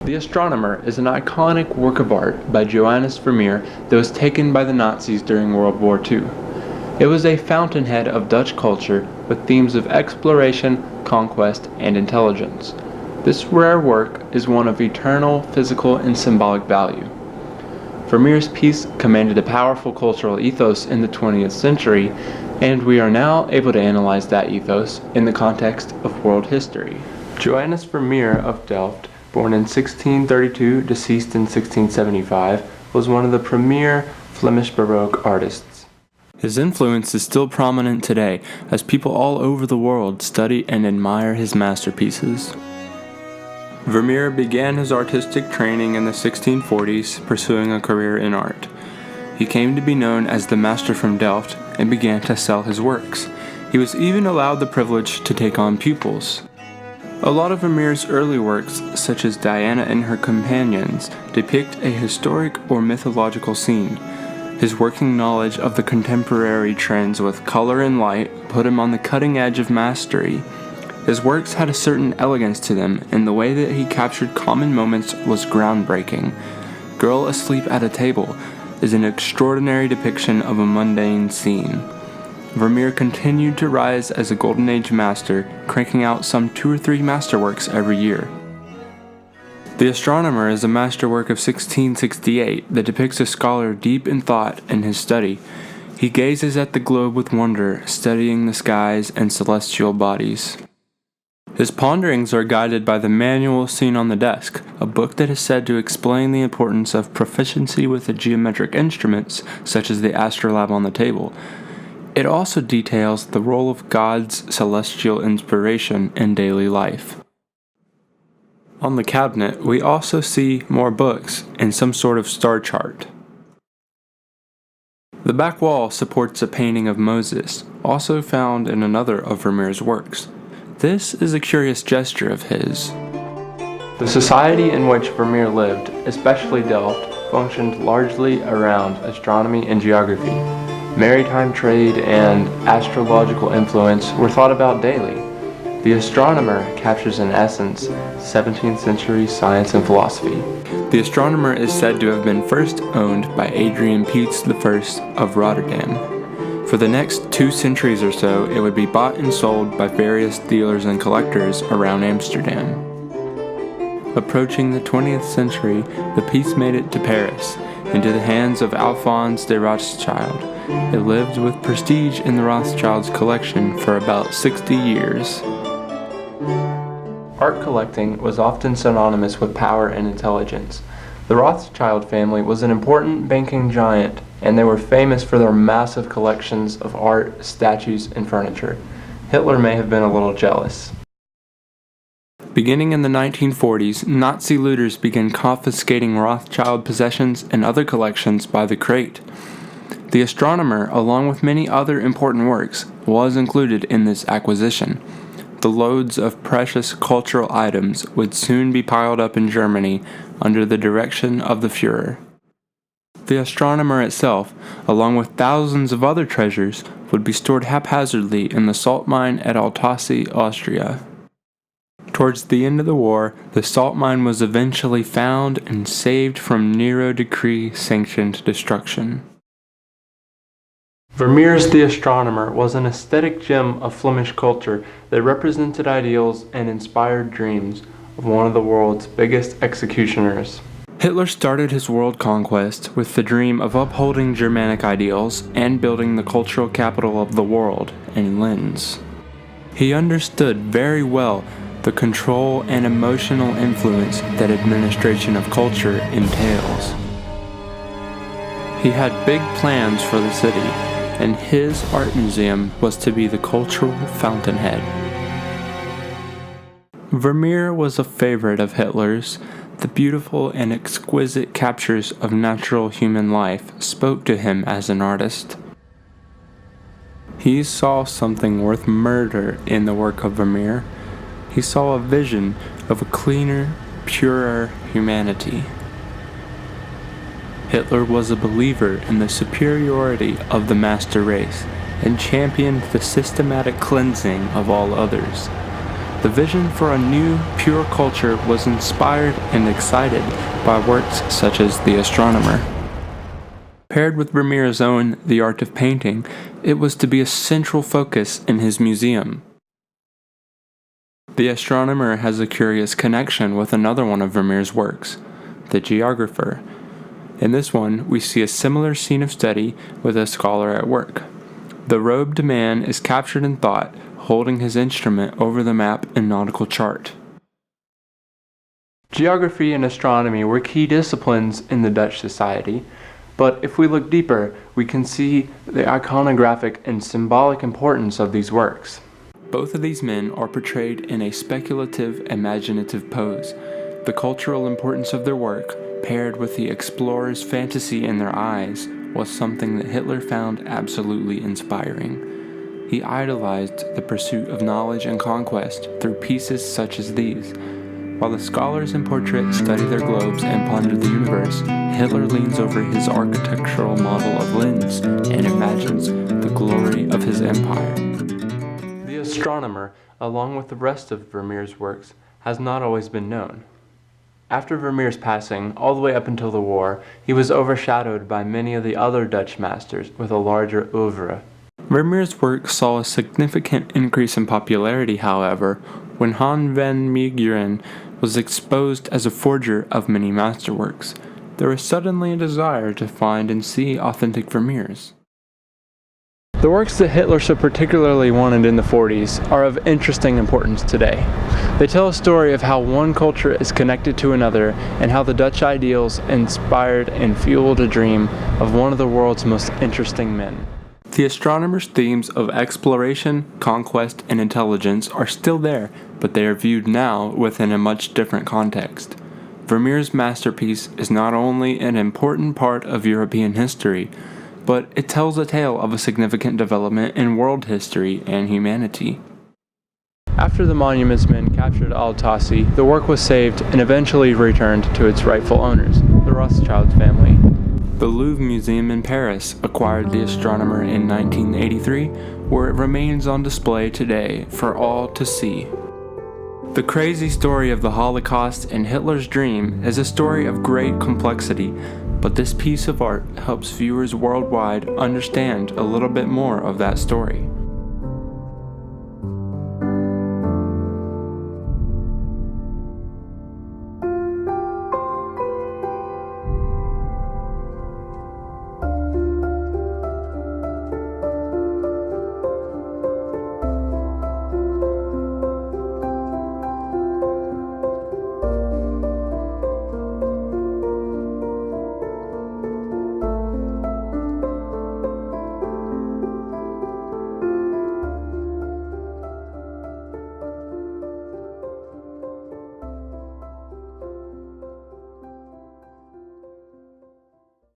The Astronomer is an iconic work of art by Johannes Vermeer that was taken by the Nazis during World War II. It was a fountainhead of Dutch culture with themes of exploration, conquest, and intelligence. This rare work is one of eternal physical and symbolic value. Vermeer's piece commanded a powerful cultural ethos in the 20th century, and we are now able to analyze that ethos in the context of world history. Johannes Vermeer of Delft, born in 1632, deceased in 1675, was one of the premier Flemish Baroque artists. His influence is still prominent today, as people all over the world study and admire his masterpieces. Vermeer began his artistic training in the 1640s, pursuing a career in art. He came to be known as the Master from Delft and began to sell his works. He was even allowed the privilege to take on pupils. A lot of Vermeer's early works, such as Diana and Her Companions, depict a historic or mythological scene. His working knowledge of the contemporary trends with color and light put him on the cutting edge of mastery. His works had a certain elegance to them, and the way that he captured common moments was groundbreaking. Girl Asleep at a Table is an extraordinary depiction of a mundane scene. Vermeer continued to rise as a Golden Age master, cranking out some 2 or 3 masterworks every year. The Astronomer is a masterwork of 1668 that depicts a scholar deep in thought in his study. He gazes at the globe with wonder, studying the skies and celestial bodies. His ponderings are guided by the manual seen on the desk, a book that is said to explain the importance of proficiency with the geometric instruments, such as the astrolabe on the table. It also details the role of God's celestial inspiration in daily life. On the cabinet, we also see more books and some sort of star chart. The back wall supports a painting of Moses, also found in another of Vermeer's works. This is a curious gesture of his. The society in which Vermeer lived, especially Delft, functioned largely around astronomy and geography. Maritime trade and astrological influence were thought about daily. The Astronomer captures in essence 17th century science and philosophy. The Astronomer is said to have been first owned by Adrian Peets I of Rotterdam. For the next 2 centuries or so, it would be bought and sold by various dealers and collectors around Amsterdam. Approaching the 20th century, the piece made it to Paris, into the hands of Alphonse de Rothschild. It lived with prestige in the Rothschilds' collection for about 60 years. Art collecting was often synonymous with power and intelligence. The Rothschild family was an important banking giant, and they were famous for their massive collections of art, statues, and furniture. Hitler may have been a little jealous. Beginning in the 1940s, Nazi looters began confiscating Rothschild possessions and other collections by the crate. The Astronomer, along with many other important works, was included in this acquisition. The loads of precious cultural items would soon be piled up in Germany under the direction of the Führer. The Astronomer itself, along with thousands of other treasures, would be stored haphazardly in the salt mine at Altassi, Austria. Towards the end of the war, the salt mine was eventually found and saved from Nero decree-sanctioned destruction. Vermeer's The Astronomer was an aesthetic gem of Flemish culture that represented ideals and inspired dreams of one of the world's biggest executioners. Hitler started his world conquest with the dream of upholding Germanic ideals and building the cultural capital of the world in Linz. He understood very well the control and emotional influence that administration of culture entails. He had big plans for the city, and his art museum was to be the cultural fountainhead. Vermeer was a favorite of Hitler's. The beautiful and exquisite captures of natural human life spoke to him as an artist. He saw something worth murder in the work of Vermeer. He saw a vision of a cleaner, purer humanity. Hitler was a believer in the superiority of the master race and championed the systematic cleansing of all others. The vision for a new, pure culture was inspired and excited by works such as The Astronomer. Paired with Vermeer's own The Art of Painting, it was to be a central focus in his museum. The Astronomer has a curious connection with another one of Vermeer's works, The Geographer. In this one, we see a similar scene of study with a scholar at work. The robed man is captured in thought, holding his instrument over the map and nautical chart. Geography and astronomy were key disciplines in the Dutch society, but if we look deeper, we can see the iconographic and symbolic importance of these works. Both of these men are portrayed in a speculative, imaginative pose. The cultural importance of their work, paired with the explorer's fantasy in their eyes, was something that Hitler found absolutely inspiring. He idolized the pursuit of knowledge and conquest through pieces such as these. While the scholars in portrait study their globes and ponder the universe, Hitler leans over his architectural model of Linz and imagines the glory of his empire. The Astronomer, along with the rest of Vermeer's works, has not always been known. After Vermeer's passing, all the way up until the war, he was overshadowed by many of the other Dutch masters with a larger oeuvre. Vermeer's work saw a significant increase in popularity, however, when Han van Meegeren was exposed as a forger of many masterworks. There was suddenly a desire to find and see authentic Vermeers. The works that Hitler so particularly wanted in the 40s are of interesting importance today. They tell a story of how one culture is connected to another and how the Dutch ideals inspired and fueled a dream of one of the world's most interesting men. The Astronomer's themes of exploration, conquest, and intelligence are still there, but they are viewed now within a much different context. Vermeer's masterpiece is not only an important part of European history, but it tells a tale of a significant development in world history and humanity. After the Monuments men captured Al-Tassi, the work was saved and eventually returned to its rightful owners, the Rothschild family. The Louvre Museum in Paris acquired The Astronomer in 1983, where it remains on display today for all to see. The crazy story of the Holocaust and Hitler's dream is a story of great complexity, but this piece of art helps viewers worldwide understand a little bit more of that story.